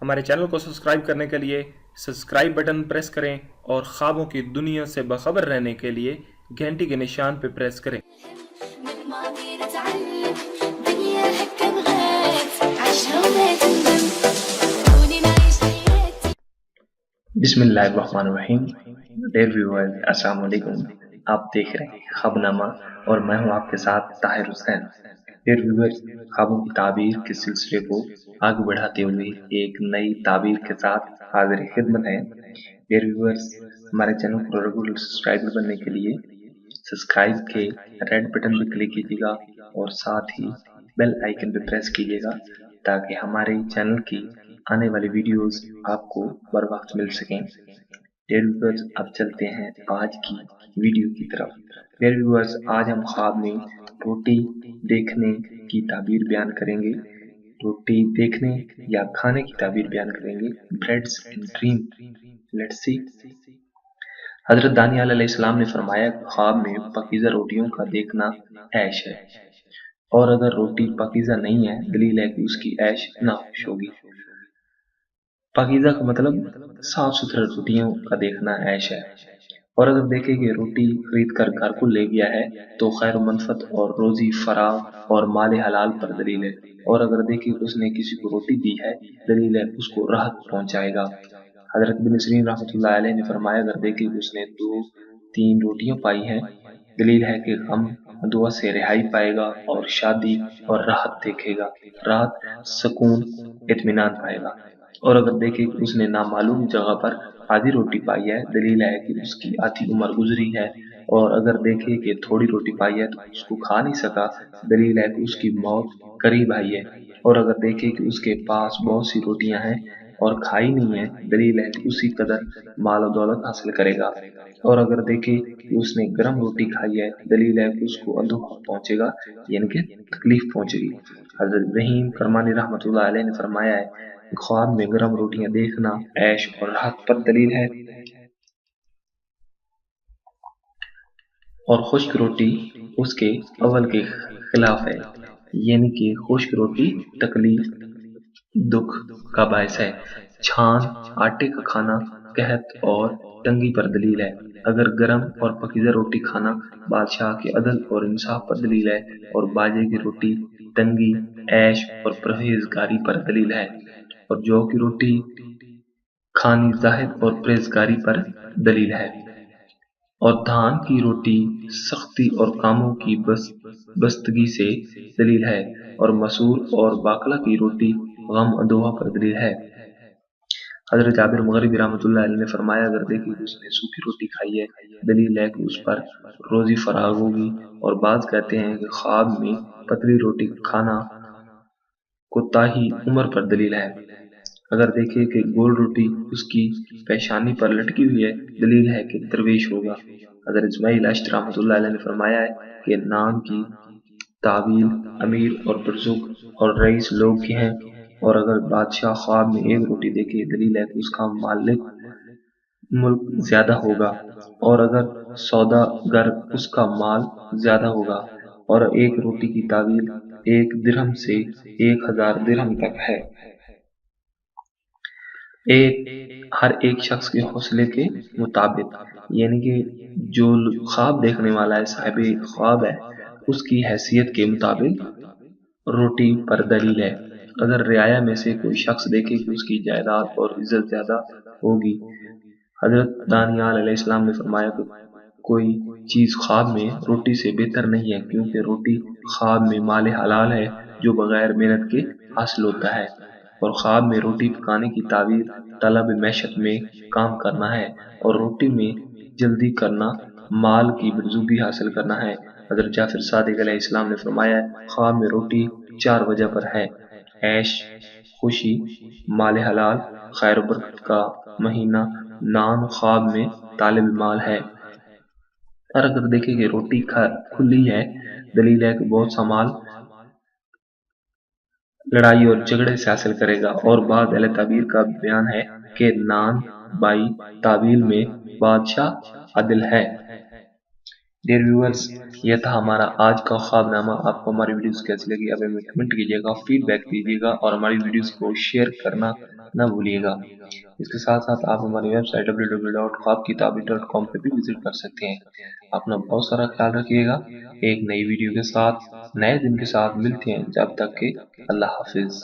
हमारे चैनल को सब्सक्राइब करने के लिए सब्सक्राइब बटन प्रेस करें और ख्वाबों की दुनिया से बाखबर रहने के लिए घंटी के निशान पर प्रेस करें। बिस्मिल्लाहिर्रहमानिर्रहीम। डियर व्यूअर्स, अस्सलाम वालेकुम। आप देख रहे हैं ख्वाबनामा और मैं हूं आपके साथ ताहिर हुसैन। डियर व्यूअर्स, ख्वाबों की ताबीर के सिलसिले को आगे बढ़ाते हुए एक नई ताबीर के साथ हाजिर खिदमत है। डियर व्यूअर्स, हमारे चैनल को रेगुलर सब्सक्राइबर बनने के लिए सब्सक्राइब के रेड बटन पर क्लिक कीजिएगा और साथ ही बेल आइकन पर प्रेस कीजिएगा ताकि हमारे चैनल की आने वाली वीडियोस आपको बर वक्त मिल सकें। डियर व्यूअर्स, अब चलते हैं आज की वीडियो की तरफ। डियर व्यूअर्स, आज हम ख्वाब में रोटी देखने की ताबीर बयान करेंगे। रोटी देखने या खाने की ताबीर बयान करेंगे। Breads in dream. Let's see. हजरत दानियाल अलैहिस्सलाम ने फरमाया, ख्वाब में पाकीज़ा रोटियों का देखना ऐश है, और अगर रोटी पाकीज़ा नहीं है, दलील है कि उसकी ऐश नाखुश होगी। पाकीज़ा का मतलब साफ सुथरे रोटियों का देखना ऐश है। और अगर देखें कि रोटी खरीद कर घर को ले गया है तो खैर मनफत और रोजी फराग और माल हलाल पर दलील है। और अगर देखें उसने किसी को रोटी दी है, दलील है उसको राहत पहुंचाएगा। हजरत बिन सिरीन रहमतुल्लाह अलैह ने फरमाया, अगर देखें उसने 2-3 रोटियां पाई हैं, दलील है कि गम दुआ से रिहाई पाएगा और शादी और राहत देखेगा। राहत, सुकून, इत्मीनान पाएगा। और अगर देखे कि उसने नामालूम जगह पर आधी रोटी पाई है, दलील है कि उसकी आधी उम्र गुजरी है। और अगर देखे कि थोड़ी रोटी पाई है तो उसको खा नहीं सका, दलील है कि उसकी मौत करीब आई है। और अगर देखे कि उसके पास बहुत सी रोटियां हैं और खाई नहीं है, दलील है कि उसी कदर माल और दौलत हासिल करेगा। और अगर देखे कि उसने गर्म रोटी खाई है, दलील है कि उसको अंधोखा पहुंचेगा, यानी कि तकलीफ पहुंचेगी। हजरत इब्राहीम करमानी रहमतुल्लाह अलैह ने फरमाया है, ख्वाब में गर्म रोटियां देखना ऐश और राहत पर दलील है, और खुश्क रोटी उसके अव्वल के खिलाफ है, यानी कि खुश्क रोटी तकलीफ, दुख का बायस है। छान, आटे का खाना कहत और तंगी पर दलील है। अगर गरम और पकीज़ा रोटी खाना बादशाह के अदल और इंसाफ पर दलील है, और बाजे की रोटी तंगी, ऐश और परहेजगारी पर दलील है। और जौ की रोटी खानी जाहिद और परहेजगारी पर दलील है। और धान की रोटी सख्ती और कामों की बस्तगी से दलील है। और मसूर और बाकला की रोटी गम अंदोहा पर दलील है। हजरत जाबिर मगरिबी रहमतुल्लाह अलैह ने फरमाया, अगर देखी कि उसने सूखी रोटी खाई है, दलील है कि उस पर रोजी फराग होगी। और बात कहते हैं कि ख्वाब में पतली रोटी खाना कोताही उम्र पर दलील है। अगर देखे कि गोल रोटी उसकी पेशानी पर लटकी हुई है, दलील है कि दरवेश होगा। हजरत इस्माइल अश्त रहमतुल्लाह अलैह ने फरमाया है कि नाम की तावील अमीर और बुजुर्ग और रईस लोग की हैं। और अगर बादशाह ख्वाब में एक रोटी देखे, दलील है कि उसका मालिक मुल्क ज्यादा होगा। और अगर सौदागर उसका माल ज्यादा होगा। और एक रोटी की तावील 1 दिरहम से 1000 दिरहम तक है। हर एक शख्स के हौसले के मुताबिक, यानी कि जो ख्वाब देखने वाला है, साहिब ख्वाब है, उसकी हैसियत के मुताबिक रोटी पर दलील है। अगर रियाया में से कोई शख्स देखे कि उसकी जायदाद और इज्जत ज्यादा होगी, हजरत दानियाल अलैहिस्सलाम ने फरमाया कि कोई चीज ख्वाब में रोटी से बेहतर नहीं है, क्योंकि रोटी ख्वाब में माल हलाल है जो बगैर मेहनत के हासिल होता है। और ख्वाब में रोटी पकाने की ताबीर तलब मैशत में काम करना है, और रोटी में जल्दी करना माल की बरजूगी हासिल करना है। हजरत जाफर सादिक अलैहिस्सलाम ने फरमाया, ख्वाब में रोटी 4 वजह पर है: ऐश, खुशी, माल हलाल, खैर बरकत का महीना, नाम ख्वाब में तालिब माल है। और अगर देखें कि रोटी खुली है, दलील है कि बहुत सा माल लड़ाई और झगड़े से हासिल करेगा। और बाद अहले ताबीर का बयान है कि नान बाई ताबील में बादशाह अदिल है। ڈیئر ویورز، یہ تھا ہمارا آج کا خواب نامہ۔ آپ کو ہماری ویڈیوز کیسی لگی اب ہمیں کمنٹ کیجیے گا، فیڈ بیک دیجیے گا اور ہماری ویڈیوز کو شیئر کرنا نہ بھولیے گا۔ اس کے ساتھ ساتھ آپ ہماری ویب سائٹ www.خوابکتابی.com پہ بھی وزٹ کر سکتے ہیں۔ اپنا بہت سارا خیال رکھیے گا۔ ایک نئی ویڈیو کے ساتھ، نئے دن کے ساتھ ملتے ہیں، جب تک کہ اللہ حافظ۔